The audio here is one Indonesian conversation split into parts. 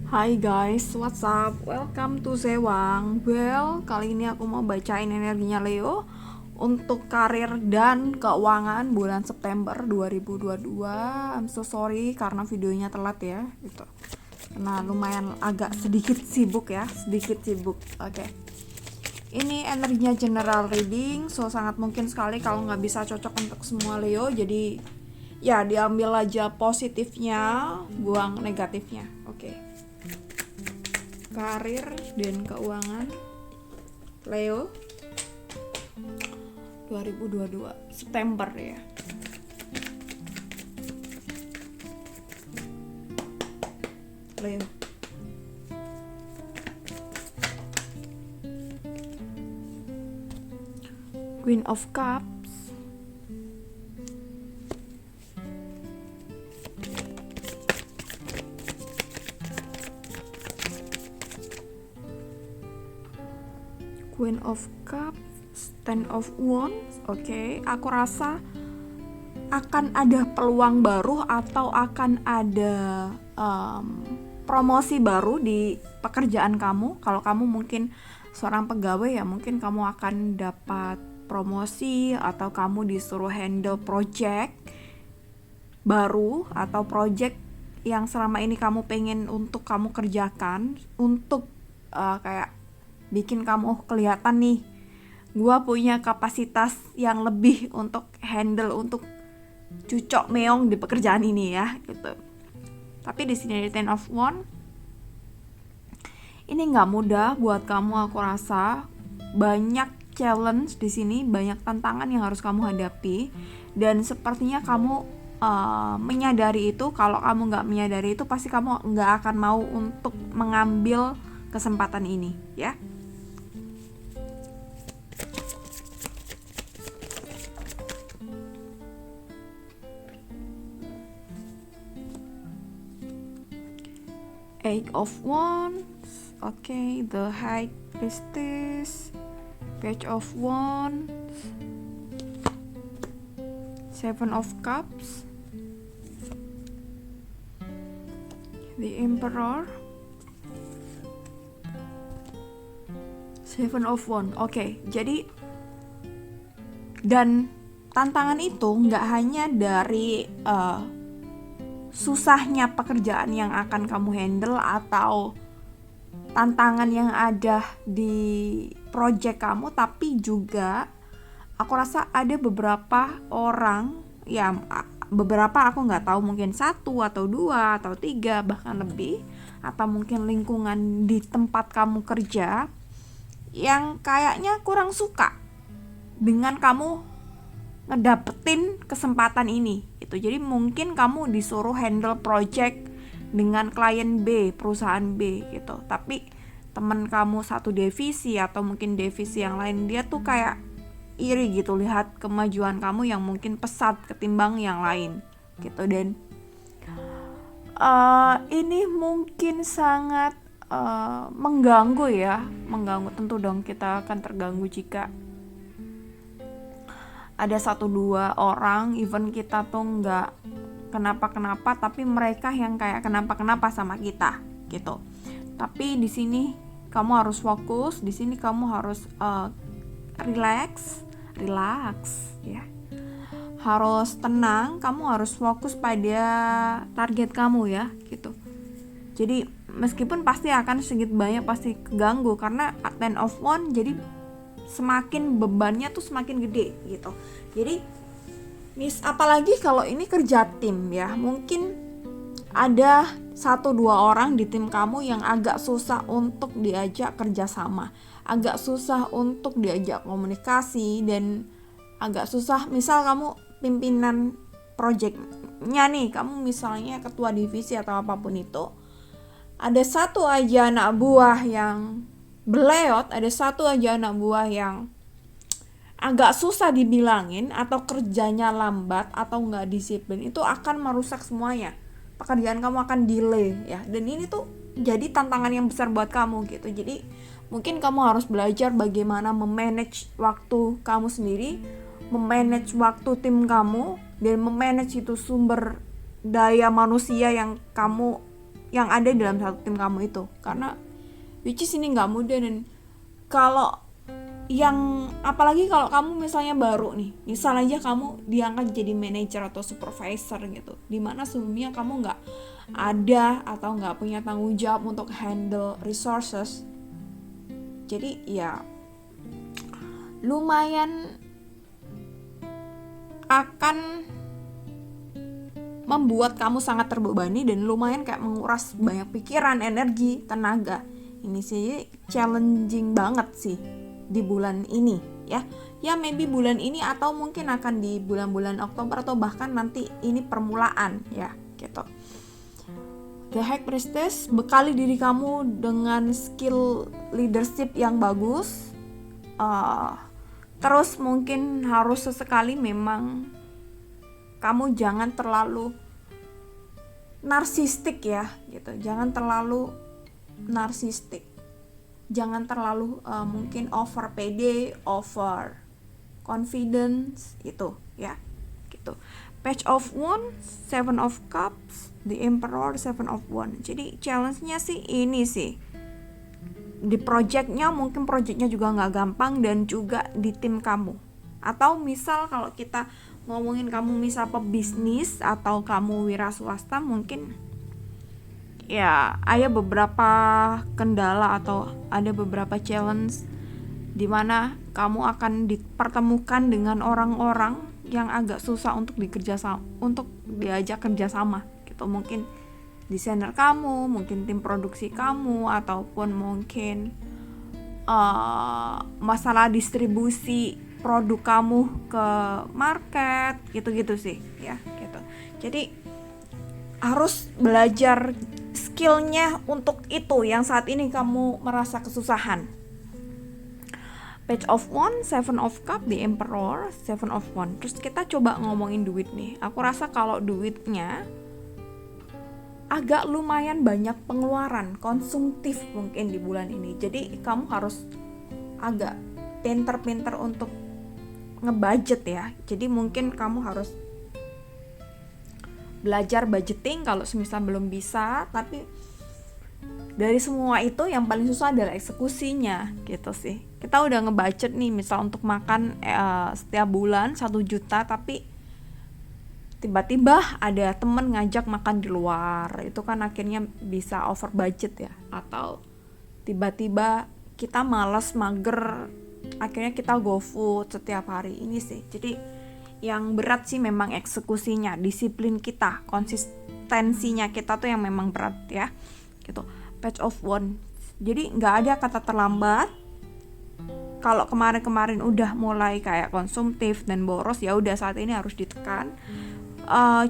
Hai guys, what's up? Welcome to Zewang. Well, kali ini aku mau bacain energinya Leo untuk karir dan keuangan bulan September 2022. I'm so sorry karena videonya telat ya, gitu. Karena lumayan agak sedikit sibuk ya, Oke. Ini energinya general reading, so sangat mungkin sekali kalau nggak bisa cocok untuk semua Leo. Jadi ya diambil aja positifnya, buang negatifnya. Oke. Karir dan keuangan Leo 2022 September ya. Leo. Queen of Cups. Queen of Cups, Ten of Wands. Oke, aku rasa akan ada peluang baru atau akan ada promosi baru di pekerjaan kamu. Kalau kamu mungkin seorang pegawai ya, mungkin kamu akan dapat promosi atau kamu disuruh handle project baru atau project yang selama ini kamu pengen untuk kamu kerjakan untuk kayak bikin kamu kelihatan nih gua punya kapasitas yang lebih untuk handle untuk cucok meong di pekerjaan ini ya gitu. Tapi di sini ada Ten of Wands. Ini nggak mudah buat kamu, aku rasa banyak challenge di sini, banyak tantangan yang harus kamu hadapi dan sepertinya kamu menyadari itu. Kalau kamu nggak menyadari itu pasti kamu nggak akan mau untuk mengambil kesempatan ini ya. Eight of Wands. Okay, the High Priestess, Page of Wands, Seven of Cups, the Emperor, Seven of Wands. Oke, jadi dan tantangan itu nggak hanya dari susahnya pekerjaan yang akan kamu handle atau tantangan yang ada di project kamu, tapi juga aku rasa ada beberapa orang ya, beberapa aku nggak tahu, mungkin 1 atau 2 atau 3 bahkan lebih, atau mungkin lingkungan di tempat kamu kerja yang kayaknya kurang suka dengan kamu ngedapetin kesempatan ini itu. Jadi mungkin kamu disuruh handle project dengan klien B, perusahaan B gitu, tapi temen kamu satu divisi atau mungkin divisi yang lain, dia tuh kayak iri gitu lihat kemajuan kamu yang mungkin pesat ketimbang yang lain gitu. Dan ini mungkin sangat mengganggu ya, mengganggu. Tentu dong kita akan terganggu jika ada 1-2 orang, even kita tuh nggak kenapa-kenapa, tapi mereka yang kayak kenapa-kenapa sama kita gitu. Tapi di sini kamu harus fokus, di sini kamu harus relax ya. Harus tenang, kamu harus fokus pada target kamu ya gitu. Jadi meskipun pasti akan sedikit banyak pasti keganggu karena Ten of Wands, jadi semakin bebannya tuh semakin gede gitu. Jadi apalagi kalau ini kerja tim ya, mungkin ada 1-2 orang di tim kamu yang agak susah untuk diajak kerjasama, agak susah untuk diajak komunikasi, dan agak susah. Misal kamu pimpinan projectnya nih, kamu misalnya ketua divisi atau apapun itu, ada satu aja anak buah yang beleot, ada satu aja anak buah yang agak susah dibilangin atau kerjanya lambat atau nggak disiplin, itu akan merusak semuanya. Pekerjaan kamu akan delay ya, dan ini tuh jadi tantangan yang besar buat kamu gitu. Jadi mungkin kamu harus belajar bagaimana memanage waktu kamu sendiri, memanage waktu tim kamu, dan memanage itu sumber daya manusia yang kamu yang ada dalam satu tim kamu itu, karena which is ini nggak mudah. Dan kalau yang apalagi kalau kamu misalnya baru nih, misal aja kamu diangkat jadi manajer atau supervisor gitu, dimana sebelumnya kamu nggak ada atau nggak punya tanggung jawab untuk handle resources, jadi ya lumayan akan membuat kamu sangat terbebani dan lumayan kayak menguras banyak pikiran, energi, tenaga. Ini sih challenging banget sih di bulan ini ya. Ya maybe bulan ini atau mungkin akan di bulan-bulan Oktober atau bahkan nanti ini permulaan ya gitu. The High Priestess, bekali diri kamu dengan skill leadership yang bagus. Terus mungkin harus sesekali memang kamu jangan terlalu narsistik ya gitu. Jangan terlalu narsistik. Jangan terlalu mungkin over pede, over confidence itu ya gitu. Page of Wands, Seven of Cups, The Emperor, Seven of Wands. Jadi challenge-nya sih ini sih. Di project-nya mungkin project-nya juga nggak gampang, dan juga di tim kamu. Atau misal kalau kita ngomongin kamu misal pebisnis atau kamu wira swasta, mungkin ya ada beberapa kendala atau ada beberapa challenge di mana kamu akan dipertemukan dengan orang-orang yang agak susah untuk diajak kerjasama gitu. Mungkin desainer kamu, mungkin tim produksi kamu, ataupun mungkin masalah distribusi produk kamu ke market gitu-gitu sih ya gitu. Jadi harus belajar skillnya untuk itu yang saat ini kamu merasa kesusahan. Page of Wands, Seven of Cups, The Emperor, Seven of Wands. Terus kita coba ngomongin duit nih. Aku rasa kalau duitnya agak lumayan banyak pengeluaran konsumtif mungkin di bulan ini. Jadi kamu harus agak pinter-pinter untuk ngebudget ya. Jadi mungkin kamu harus belajar budgeting kalau semisal belum bisa. Tapi dari semua itu yang paling susah adalah eksekusinya gitu sih. Kita udah ngebudget nih misal untuk makan setiap bulan 1 juta, tapi tiba-tiba ada temen ngajak makan di luar, itu kan akhirnya bisa over budget ya. Atau tiba-tiba kita malas, mager, akhirnya kita go food setiap hari ini sih. Jadi yang berat sih memang eksekusinya, disiplin kita, konsistensinya kita tuh yang memang berat ya gitu. Page of Wands, jadi nggak ada kata terlambat. Kalau kemarin-kemarin udah mulai kayak konsumtif dan boros, ya udah saat ini harus ditekan.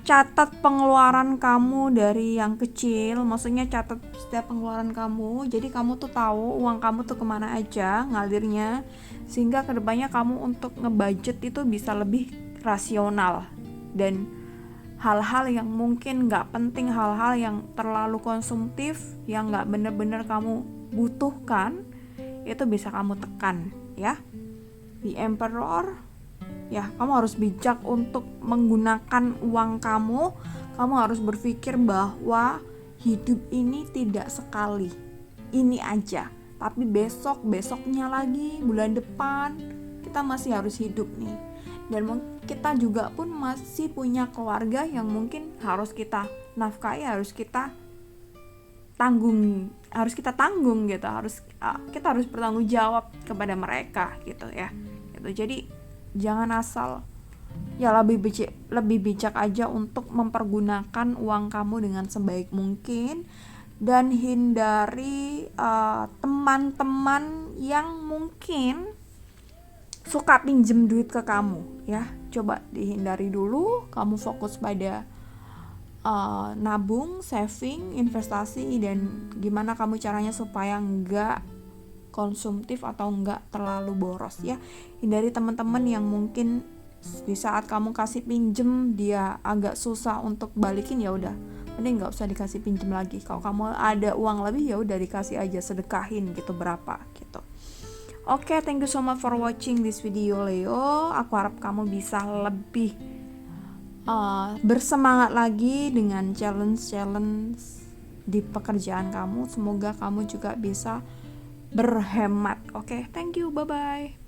Catat pengeluaran kamu dari yang kecil, maksudnya catat setiap pengeluaran kamu, jadi kamu tuh tahu uang kamu tuh kemana aja ngalirnya, sehingga kedepannya kamu untuk ngebudget itu bisa lebih rasional. Dan hal-hal yang mungkin gak penting, hal-hal yang terlalu konsumtif, yang gak bener-bener kamu butuhkan, itu bisa kamu tekan ya. The Emperor, ya, kamu harus bijak untuk menggunakan uang kamu. Kamu harus berpikir bahwa hidup ini tidak sekali, ini aja. Tapi besoknya lagi, bulan depan, kita masih harus hidup nih. Dan kita juga pun masih punya keluarga yang mungkin harus kita nafkahi, harus kita tanggung gitu. Kita harus bertanggung jawab kepada mereka gitu ya. Gitu. Jadi jangan asal ya, lebih bijak aja untuk mempergunakan uang kamu dengan sebaik mungkin, dan hindari teman-teman yang mungkin suka pinjem duit ke kamu ya. Coba dihindari dulu, kamu fokus pada nabung, saving, investasi, dan gimana kamu caranya supaya enggak konsumtif atau enggak terlalu boros ya. Hindari teman-teman yang mungkin di saat kamu kasih pinjem dia agak susah untuk balikin, ya udah mending nggak usah dikasih pinjem lagi. Kalau kamu ada uang lebih, ya udah dikasih aja, sedekahin gitu berapa gitu. Oke, thank you so much for watching this video Leo. Aku harap kamu bisa lebih bersemangat lagi dengan challenge di pekerjaan kamu. Semoga kamu juga bisa berhemat. Oke, thank you, bye bye.